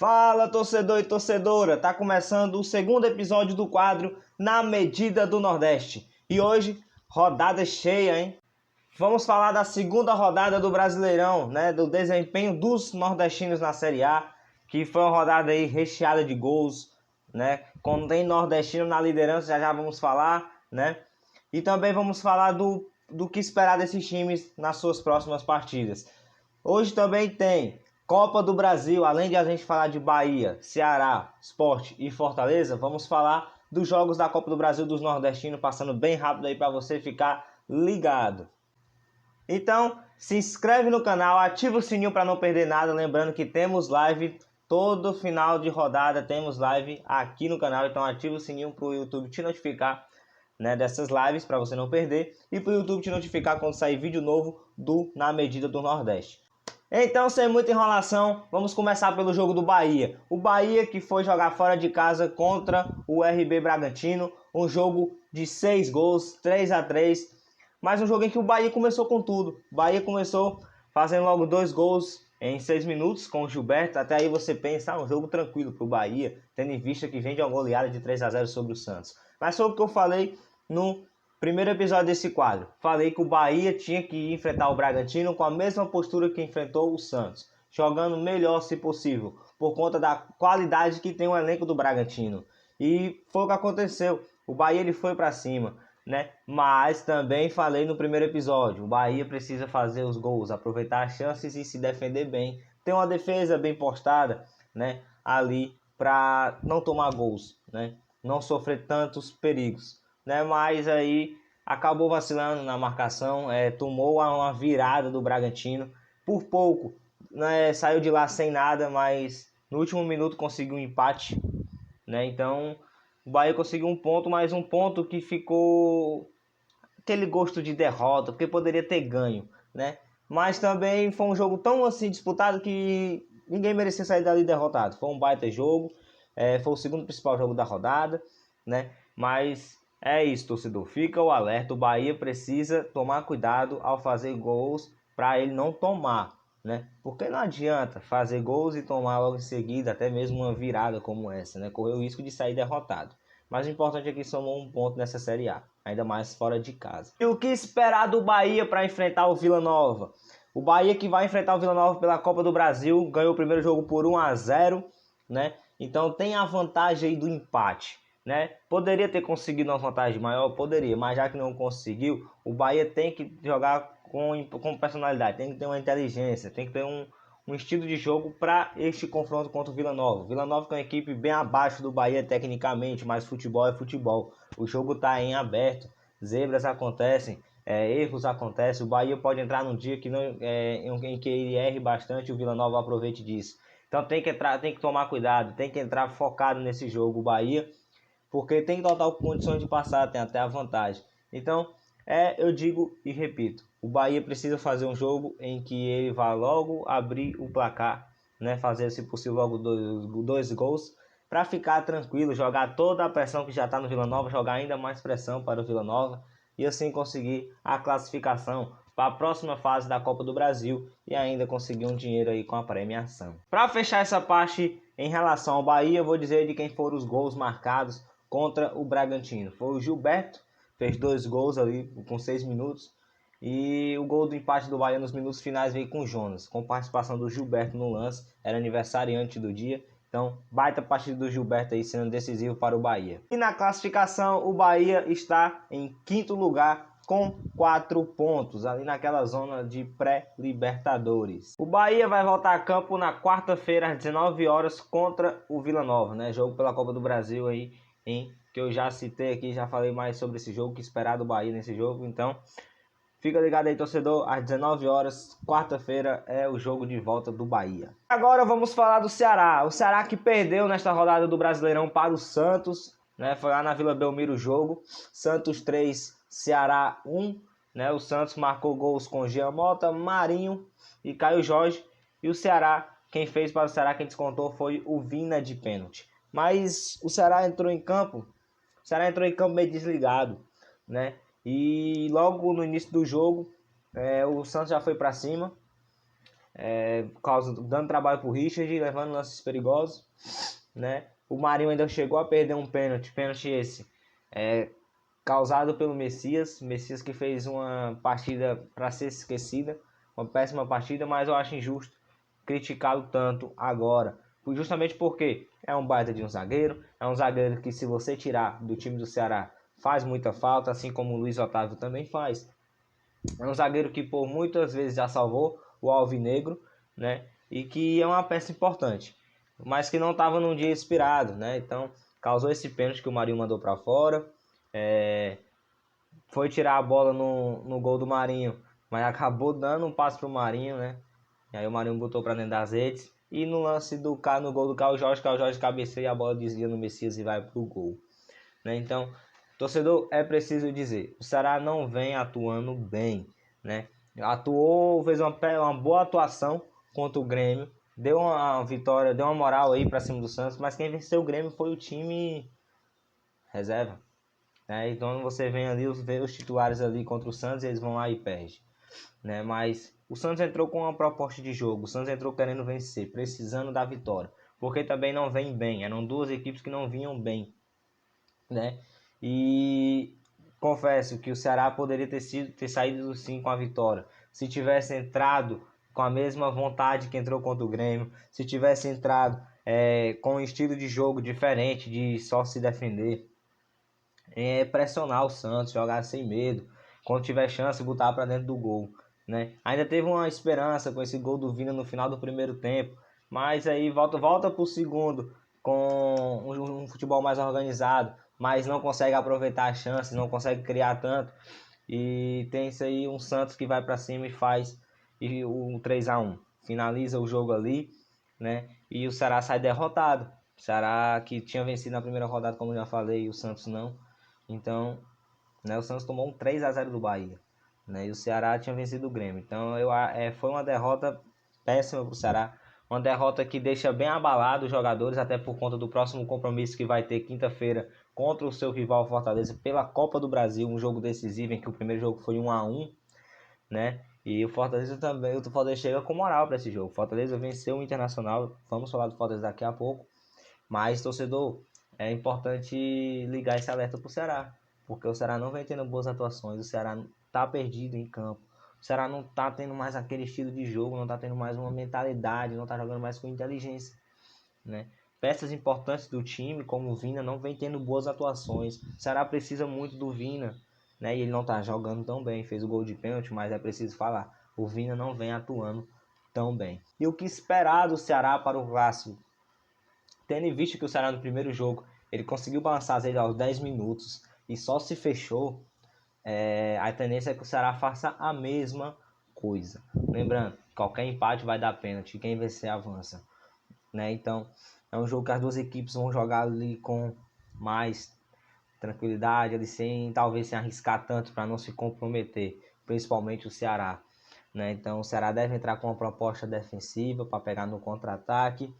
Fala, torcedor e torcedora! Tá começando o segundo episódio do quadro Na Medida do Nordeste. E hoje, rodada cheia, hein? Vamos falar da segunda rodada do Brasileirão, né? Do desempenho dos nordestinos na Série A, que foi uma rodada aí recheada de gols, né? Quando tem nordestino na liderança, já vamos falar, né? E também vamos falar do que esperar desses times nas suas próximas partidas. Hoje também tem Copa do Brasil, além de a gente falar de Bahia, Ceará, Sport e Fortaleza, vamos falar dos jogos da Copa do Brasil dos nordestinos, passando bem rápido aí para você ficar ligado. Então, se inscreve no canal, ativa o sininho para não perder nada, lembrando que temos live todo final de rodada, temos live aqui no canal, então ativa o sininho para o YouTube te notificar, né, dessas lives para você não perder e para o YouTube te notificar quando sair vídeo novo do Na Medida do Nordeste. Então, sem muita enrolação, vamos começar pelo jogo do Bahia. O Bahia que foi jogar fora de casa contra o RB Bragantino. Um jogo de 6 gols, 3-3. Mas um jogo em que o Bahia começou com tudo. O Bahia começou fazendo logo 2 gols em 6 minutos com o Gilberto. Até aí você pensa, um jogo tranquilo para o Bahia, tendo em vista que vem de uma goleada de 3-0 sobre o Santos. Mas foi o que eu falei no primeiro episódio desse quadro. Falei que o Bahia tinha que enfrentar o Bragantino com a mesma postura que enfrentou o Santos, jogando melhor se possível, por conta da qualidade que tem o elenco do Bragantino. E foi o que aconteceu. O Bahia ele foi para cima, né? Mas também falei no primeiro episódio, o Bahia precisa fazer os gols, aproveitar as chances e se defender bem. Tem uma defesa bem postada, né? Ali para não tomar gols, né? Não sofrer tantos perigos, né? Mas aí acabou vacilando na marcação, tomou uma virada do Bragantino por pouco, né? Saiu de lá sem nada, mas no último minuto conseguiu um empate, né? Então o Bahia conseguiu um ponto, mas um ponto que ficou aquele gosto de derrota, porque poderia ter ganho, né? Mas também foi um jogo tão assim disputado que ninguém merecia sair dali derrotado. Foi um baita jogo, foi o segundo principal jogo da rodada, né? Mas é isso, torcedor. Fica o alerta. O Bahia precisa tomar cuidado ao fazer gols para ele não tomar, né? Porque não adianta fazer gols e tomar logo em seguida, até mesmo uma virada como essa, né? Correu o risco de sair derrotado. Mas o importante é que somou um ponto nessa Série A, ainda mais fora de casa. E o que esperar do Bahia para enfrentar o Vila Nova? O Bahia que vai enfrentar o Vila Nova pela Copa do Brasil, ganhou o primeiro jogo por 1-0, né? Então tem a vantagem aí do empate, né? Poderia ter conseguido uma vantagem maior? Poderia, mas já que não conseguiu, o Bahia tem que jogar com personalidade, tem que ter uma inteligência, tem que ter um estilo de jogo para este confronto contra o Vila Nova. Vila Nova é uma equipe bem abaixo do Bahia tecnicamente, mas futebol é futebol. O jogo está em aberto, zebras acontecem, erros acontecem. O Bahia pode entrar num dia que não, em que ele erre bastante, o Vila Nova aproveite disso. Então tem que tomar cuidado, tem que entrar focado nesse jogo, o Bahia, porque tem total condições de passar, tem até a vantagem. Então, eu digo e repito, o Bahia precisa fazer um jogo em que ele vá logo abrir o placar, né? Fazer, se possível, logo dois gols, para ficar tranquilo, jogar toda a pressão que já está no Vila Nova, jogar ainda mais pressão para o Vila Nova e assim conseguir a classificação para a próxima fase da Copa do Brasil e ainda conseguir um dinheiro aí com a premiação. Para fechar essa parte em relação ao Bahia, eu vou dizer de quem foram os gols marcados contra o Bragantino. Foi o Gilberto, fez 2 gols ali com 6 minutos. E o gol do empate do Bahia nos minutos finais veio com o Jonas, com participação do Gilberto no lance, era aniversariante do dia. Então, baita partida do Gilberto aí sendo decisivo para o Bahia. E na classificação, o Bahia está em 5º lugar com 4 pontos, ali naquela zona de pré-Libertadores. O Bahia vai voltar a campo na quarta-feira às 19 horas contra o Vila Nova, né? Jogo pela Copa do Brasil aí, que eu já citei aqui, já falei mais sobre esse jogo, que esperar do Bahia nesse jogo. Então, fica ligado aí, torcedor, às 19 horas, quarta-feira, é o jogo de volta do Bahia. Agora vamos falar do Ceará. O Ceará que perdeu nesta rodada do Brasileirão para o Santos, né? Foi lá na Vila Belmiro o jogo. Santos 3, Ceará 1. Né? O Santos marcou gols com Jean Mota, Marinho e Caio Jorge. E o Ceará, quem fez para o Ceará, quem descontou foi o Vina de pênalti. Mas o Ceará entrou em campo meio desligado, né? E logo no início do jogo, o Santos já foi para cima, dando trabalho pro Richard, levando lances perigosos, né? O Marinho ainda chegou a perder um pênalti esse causado pelo Messias que fez uma partida para ser esquecida, uma péssima partida, mas eu acho injusto criticá-lo tanto agora, justamente porque é um baita de um zagueiro, é um zagueiro que, se você tirar do time do Ceará, faz muita falta, assim como o Luiz Otávio também faz. É um zagueiro que por muitas vezes já salvou o Alvinegro, né? E que é uma peça importante, mas que não estava num dia inspirado, né? Então causou esse pênalti que o Marinho mandou para fora. Foi tirar a bola no gol do Marinho, mas acabou dando um passe pro Marinho, né? E aí o Marinho botou para dentro das redes. E no lance no gol do Caio Jorge cabeceia e a bola desvia no Messias e vai pro gol, né? Então, torcedor, é preciso dizer, o Ceará não vem atuando bem, né? Fez uma boa atuação contra o Grêmio, deu uma vitória, deu uma moral aí para cima do Santos, mas quem venceu o Grêmio foi o time reserva, né? Então você vem ali os titulares ali contra o Santos e eles vão lá e perdem, né? Mas o Santos entrou com uma proposta de jogo, o Santos entrou querendo vencer, precisando da vitória, porque também não vem bem, eram duas equipes que não vinham bem, né? E confesso que o Ceará poderia ter saído sim com a vitória, se tivesse entrado com a mesma vontade que entrou contra o Grêmio, se tivesse entrado com um estilo de jogo diferente, de só se defender, pressionar o Santos, jogar sem medo, quando tiver chance botar para dentro do gol, né? Ainda teve uma esperança com esse gol do Vina no final do primeiro tempo, mas aí volta para o segundo com um futebol mais organizado, mas não consegue aproveitar as chances, não consegue criar tanto, e tem isso aí, um Santos que vai para cima e faz o 3-1, finaliza o jogo ali, né? E o Ceará sai derrotado. O Ceará que tinha vencido na primeira rodada, como já falei, e o Santos não. Então, né, o Santos tomou um 3-0 do Bahia, né? E o Ceará tinha vencido o Grêmio. Então, foi uma derrota péssima para o Ceará. Uma derrota que deixa bem abalado os jogadores, até por conta do próximo compromisso que vai ter quinta-feira contra o seu rival Fortaleza pela Copa do Brasil, um jogo decisivo em que o primeiro jogo foi 1-1, né? E o Fortaleza chega com moral para esse jogo. O Fortaleza venceu o Internacional, vamos falar do Fortaleza daqui a pouco, mas, torcedor, é importante ligar esse alerta pro Ceará, porque o Ceará não vem tendo boas atuações, o Ceará tá perdido em campo, o Ceará não tá tendo mais aquele estilo de jogo, não tá tendo mais uma mentalidade, não tá jogando mais com inteligência, né? Peças importantes do time, como o Vina, não vem tendo boas atuações. O Ceará precisa muito do Vina, né? E ele não tá jogando tão bem, fez o gol de pênalti, mas é preciso falar, o Vina não vem atuando tão bem. E o que esperar do Ceará para o clássico? Tendo visto que o Ceará no primeiro jogo ele conseguiu balançar as redes aos 10 minutos e só se fechou, a tendência é que o Ceará faça a mesma coisa. Lembrando, qualquer empate vai dar pênalti, quem vencer avança, né? Então é um jogo que as duas equipes vão jogar ali com mais tranquilidade, ali talvez sem arriscar tanto para não se comprometer, principalmente o Ceará, né? Então o Ceará deve entrar com uma proposta defensiva para pegar no contra-ataque,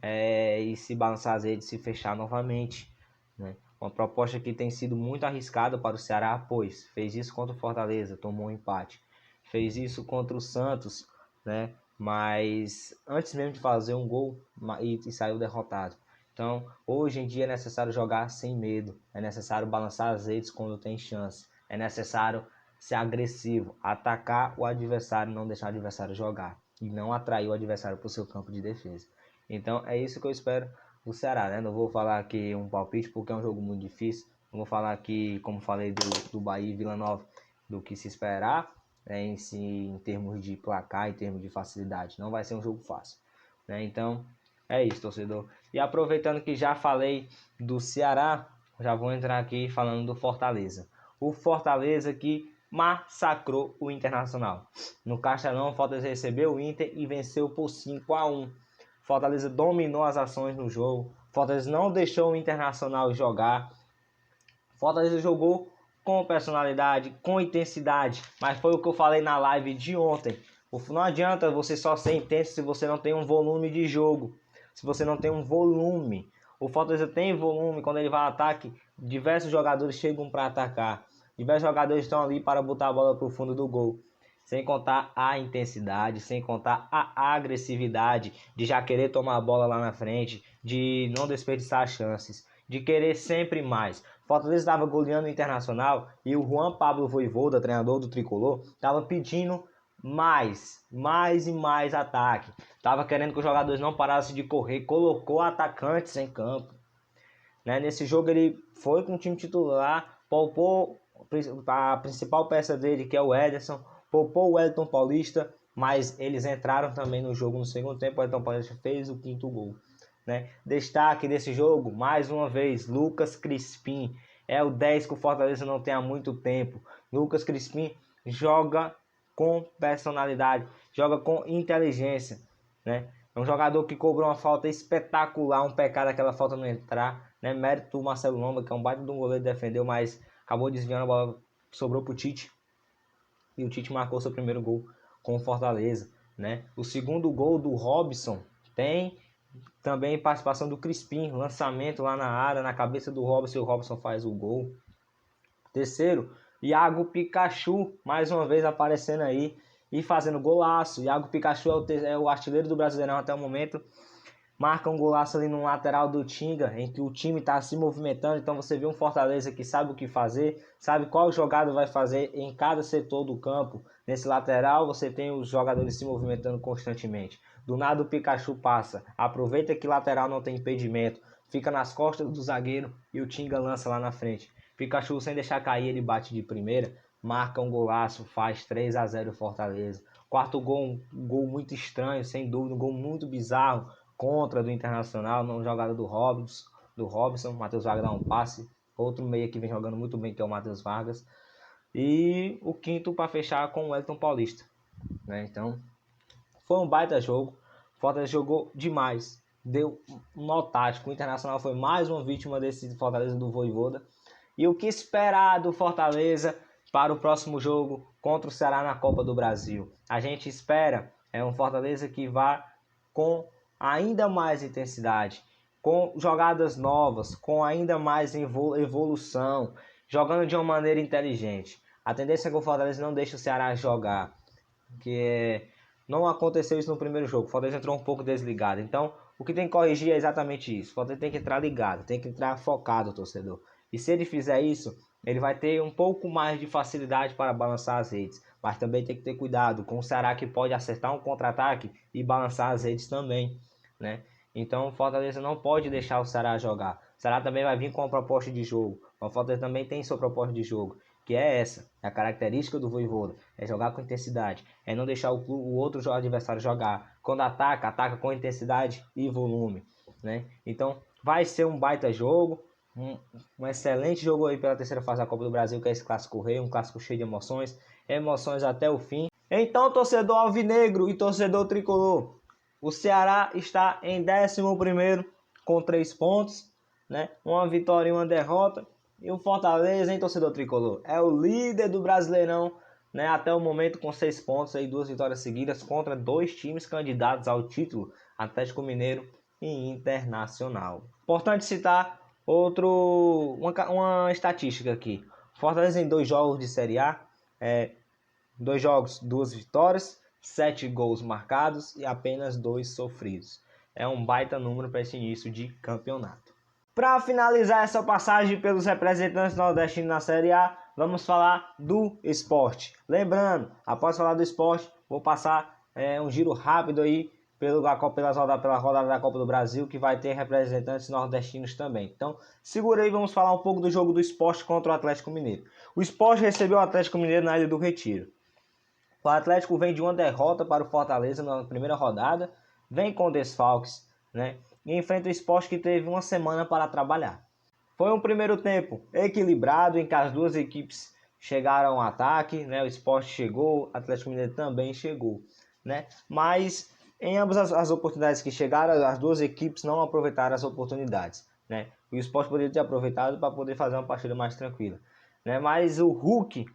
e se balançar as redes, se fechar novamente, né? Uma proposta que tem sido muito arriscada para o Ceará, pois fez isso contra o Fortaleza, tomou um empate, fez isso contra o Santos, né? Mas antes mesmo de fazer um gol e saiu derrotado. Então, hoje em dia é necessário jogar sem medo, é necessário balançar as redes quando tem chance, é necessário ser agressivo, atacar o adversário, não deixar o adversário jogar e não atrair o adversário para o seu campo de defesa. Então é isso que eu espero do Ceará, né? Não vou falar aqui um palpite porque é um jogo muito difícil. Não vou falar aqui, como falei, do Bahia e Vila Nova, do que se esperar, né, em termos de placar, em termos de facilidade. Não vai ser um jogo fácil, né? Então é isso, torcedor. E aproveitando que já falei do Ceará, já vou entrar aqui falando do Fortaleza. O Fortaleza que massacrou o Internacional. No Castelão, o Fortaleza recebeu o Inter e venceu por 5-1. Fortaleza dominou as ações no jogo. Fortaleza não deixou o Internacional jogar. Fortaleza jogou com personalidade, com intensidade. Mas foi o que eu falei na live de ontem. Não adianta você só ser intenso se você não tem um volume de jogo. Se você não tem um volume. O Fortaleza tem volume. Quando ele vai ao ataque, diversos jogadores chegam para atacar. Diversos jogadores estão ali para botar a bola para o fundo do gol. sem contar a intensidade, sem contar a agressividade de já querer tomar a bola lá na frente, de não desperdiçar chances, de querer sempre mais. Fortaleza estava goleando o Internacional e o Juan Pablo Vojvoda, treinador do Tricolor, estava pedindo mais e mais ataque. Estava querendo que os jogadores não parassem de correr, colocou atacantes em campo. Né? Nesse jogo ele foi com o time titular, poupou a principal peça dele, que é o Ederson, poupou o Wellington Paulista, mas eles entraram também no jogo no segundo tempo. O Wellington Paulista fez o 5º gol. Né? Destaque desse jogo, mais uma vez, Lucas Crispim. É o 10 que o Fortaleza não tem há muito tempo. Lucas Crispim joga com personalidade, joga com inteligência. Né? É um jogador que cobrou uma falta espetacular, um pecado aquela falta não entrar. Né? Mérito do Marcelo Lomba, que é um baita de um goleiro, defendeu, mas acabou desviando, a bola sobrou para o Tite. E o Tite marcou seu primeiro gol com o Fortaleza. Né? O segundo gol do Robson tem também participação do Crispim, lançamento lá na área, na cabeça do Robson, e o Robson faz o gol. Terceiro, Iago Pikachu, mais uma vez aparecendo aí e fazendo golaço. Iago Pikachu é o artilheiro do Brasileirão até o momento. Marca um golaço ali no lateral do Tinga, em que o time está se movimentando. Então você vê um Fortaleza que sabe o que fazer, sabe qual jogada vai fazer em cada setor do campo. Nesse lateral você tem os jogadores se movimentando constantemente. Do nada o Pikachu passa, aproveita que lateral não tem impedimento, fica nas costas do zagueiro e o Tinga lança lá na frente. Pikachu, sem deixar cair, ele bate de primeira, marca um golaço, faz 3-0 Fortaleza. Quarto gol, um gol muito estranho, sem dúvida, um gol muito bizarro, contra do Internacional, uma jogada do Robson. Matheus Vargas dá um passe, outro meia que vem jogando muito bem, que é o Matheus Vargas. E o quinto para fechar com o Wellington Paulista. Né? Então, foi um baita jogo. O Fortaleza jogou demais, deu um nó tático. O Internacional foi mais uma vítima desse Fortaleza do Vojvoda. E o que esperar do Fortaleza para o próximo jogo contra o Ceará na Copa do Brasil? A gente espera um Fortaleza que vá com ainda mais intensidade, com jogadas novas, com ainda mais evolução, jogando de uma maneira inteligente. A tendência é que o Fortaleza não deixe o Ceará jogar, que não aconteceu isso no primeiro jogo. O Fortaleza entrou um pouco desligado. Então, o que tem que corrigir é exatamente isso. O Fortaleza tem que entrar ligado, tem que entrar focado, torcedor. E se ele fizer isso, ele vai ter um pouco mais de facilidade para balançar as redes. Mas também tem que ter cuidado com o Ceará, que pode acertar um contra-ataque e balançar as redes também. Né? Então o Fortaleza não pode deixar o Ceará jogar. O Ceará também vai vir com uma proposta de jogo. O Fortaleza também tem sua proposta de jogo, que é essa, a característica do Vojvoda, é jogar com intensidade, é não deixar o outro adversário jogar. Quando ataca com intensidade e volume. Né? Então vai ser um baita jogo, um excelente jogo aí pela terceira fase da Copa do Brasil, que é esse clássico rei, um clássico cheio de emoções até o fim. Então, torcedor alvinegro e torcedor tricolor, o Ceará está em 11º com 3 pontos, né? Uma vitória e uma derrota. E o Fortaleza, hein, torcedor tricolor, é o líder do Brasileirão, né? Até o momento com 6 pontos, aí 2 vitórias seguidas contra 2 times candidatos ao título, Atlético Mineiro e Internacional. Importante citar uma estatística aqui. Fortaleza em 2 jogos de Série A, 2 jogos, 2 vitórias, 7 gols marcados e apenas 2 sofridos. É um baita número para esse início de campeonato. Para finalizar essa passagem pelos representantes nordestinos na Série A, vamos falar do Sport. Lembrando, após falar do Sport, vou passar um giro rápido aí pela rodada da Copa do Brasil, que vai ter representantes nordestinos também. Então, segura aí, vamos falar um pouco do jogo do Sport contra o Atlético Mineiro. O Sport recebeu o Atlético Mineiro na Ilha do Retiro. O Atlético vem de uma derrota para o Fortaleza na primeira rodada, vem com desfalques, né? E enfrenta o Sport, que teve uma semana para trabalhar. Foi um primeiro tempo equilibrado, em que as duas equipes chegaram ao ataque, né? O Sport chegou, o Atlético Mineiro também chegou, né? Mas em ambas as oportunidades que chegaram, as duas equipes não aproveitaram as oportunidades, né? O Sport poderia ter aproveitado para poder fazer uma partida mais tranquila, né? Mas o Hulk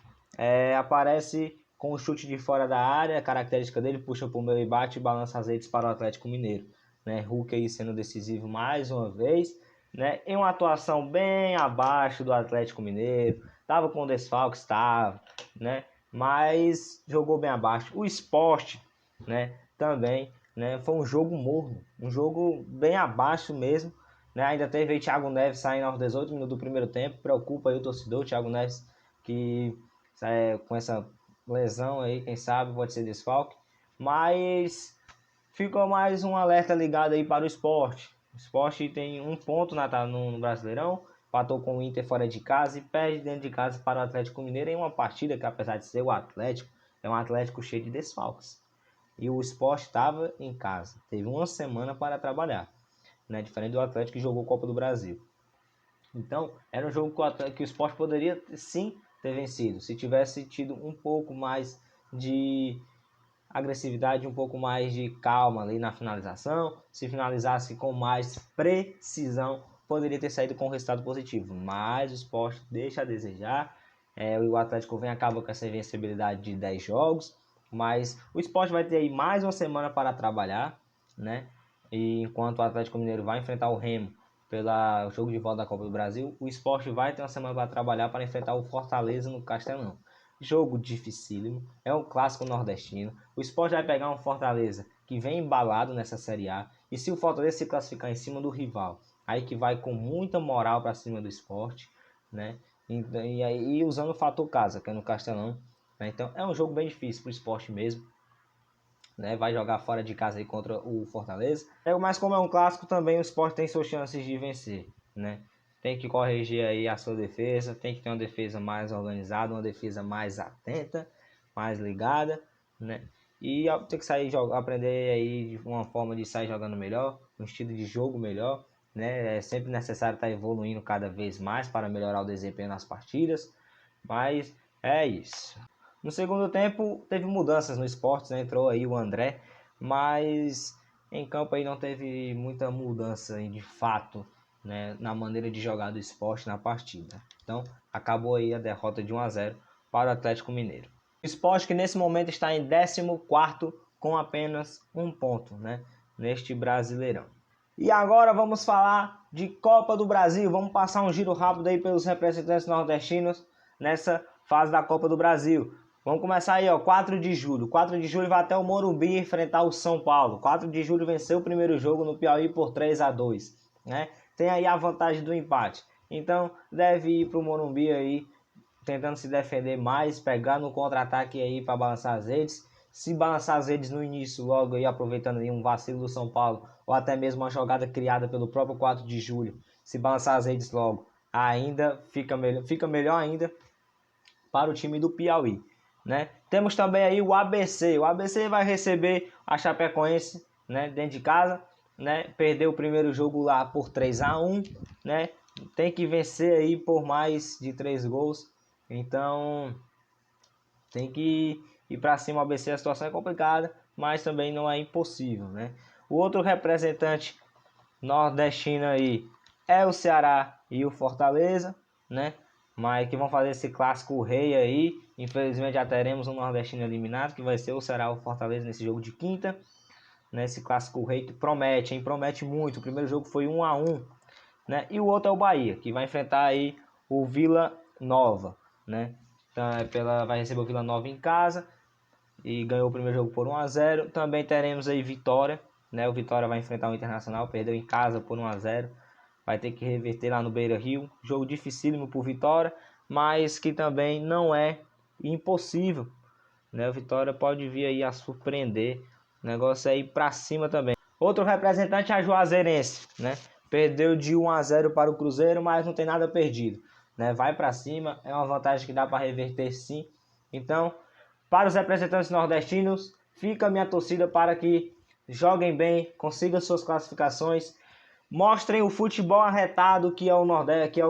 aparece com o chute de fora da área, a característica dele, puxa para o meio e bate e balança as redes para o Atlético Mineiro. Né? Hulk aí sendo decisivo mais uma vez, né? Em uma atuação bem abaixo do Atlético Mineiro, estava com desfalque, estava, né? mas jogou bem abaixo. O Sport, né, também, né, foi um jogo morno, um jogo bem abaixo mesmo, né? Ainda teve aí Thiago Neves saindo aos 18 minutos do primeiro tempo, preocupa aí o torcedor, Thiago Neves, que com essa lesão aí, quem sabe pode ser desfalque, mas ficou mais um alerta ligado aí para o Sport. O Sport tem um ponto no Brasileirão, empatou com o Inter fora de casa e perde dentro de casa para o Atlético Mineiro em uma partida que, apesar de ser o Atlético, é um Atlético cheio de desfalques. E o Sport estava em casa, teve uma semana para trabalhar, né? Diferente do Atlético que jogou Copa do Brasil. Então, era um jogo que o Sport poderia sim ter vencido, se tivesse tido um pouco mais de agressividade, um pouco mais de calma ali na finalização, se finalizasse com mais precisão, poderia ter saído com um resultado positivo, mas o Sport deixa a desejar. O Atlético acaba com essa invencibilidade de 10 jogos, mas o Sport vai ter aí mais uma semana para trabalhar, né? E enquanto o Atlético Mineiro vai enfrentar o Remo pelo jogo de volta da Copa do Brasil, o Sport vai ter uma semana para trabalhar para enfrentar o Fortaleza no Castelão. Jogo dificílimo, é um clássico nordestino. O Sport vai pegar um Fortaleza que vem embalado nessa Série A, e se o Fortaleza se classificar em cima do rival, aí que vai com muita moral para cima do Sport, né? E aí usando o fator casa, que é no Castelão, né? Então é um jogo bem difícil para o Sport mesmo, né? Vai jogar fora de casa aí contra o Fortaleza. Mas como é um clássico também, o Sport tem suas chances de vencer, né? Tem que corrigir aí a sua defesa, tem que ter uma defesa mais organizada, uma defesa mais atenta, mais ligada, né? E tem que sair aprender aí uma forma de sair jogando melhor, um estilo de jogo melhor, né? É sempre necessário estar evoluindo cada vez mais para melhorar o desempenho nas partidas, mas é isso. No segundo tempo teve mudanças no Sport, né? Entrou aí o André, mas em campo aí não teve muita mudança de fato, né, na maneira de jogar do Sport na partida. Então acabou aí a derrota de 1-0 para o Atlético Mineiro. O Sport que nesse momento está em 14º com apenas um ponto, né, neste Brasileirão. E agora vamos falar de Copa do Brasil. Vamos passar um giro rápido aí pelos representantes nordestinos nessa fase da Copa do Brasil. Vamos começar aí, ó, 4 de julho. 4 de julho vai até o Morumbi enfrentar o São Paulo. 4 de julho venceu o primeiro jogo no Piauí por 3-2, né? Tem aí a vantagem do empate. Então deve ir para o Morumbi aí, tentando se defender mais, pegar no contra-ataque aí para balançar as redes. Se balançar as redes no início, logo aí aproveitando aí um vacilo do São Paulo, ou até mesmo uma jogada criada pelo próprio 4 de julho, se balançar as redes logo, ainda fica melhor ainda para o time do Piauí, né? Temos também aí o ABC. O ABC vai receber a Chapecoense, né, dentro de casa, né? Perdeu o primeiro jogo lá por 3-1, né? Tem que vencer aí por mais de 3 gols. Então tem que ir para cima. O ABC, a situação é complicada, mas também não é impossível, né? O outro representante nordestino aí é o Ceará e o Fortaleza, né? Mas que vão fazer esse clássico rei aí. Infelizmente já teremos um nordestino eliminado, que vai ser o Ceará ou o Fortaleza nesse jogo de quinta, né? Esse clássico rei que promete, hein? Promete muito. O primeiro jogo foi 1-1, né? E o outro é o Bahia, que vai enfrentar aí o Vila Nova, né? Então vai receber o Vila Nova em casa e ganhou o primeiro jogo por 1-0. Também teremos aí Vitória, né? O Vitória vai enfrentar o Internacional, perdeu em casa por 1-0. Vai ter que reverter lá no Beira-Rio. Jogo dificílimo por Vitória, mas que também não é impossível, né? O Vitória pode vir aí a surpreender. O negócio é ir para cima também. Outro representante é a Juazeirense, né? Perdeu de 1-0 para o Cruzeiro, mas não tem nada perdido, né? Vai para cima, é uma vantagem que dá para reverter sim. Então, para os representantes nordestinos, fica a minha torcida para que joguem bem, consigam suas classificações, mostrem o futebol arretado que é o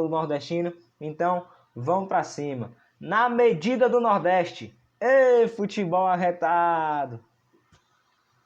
nordestino. Então, vão para cima. Na medida do Nordeste. Ei, futebol arretado!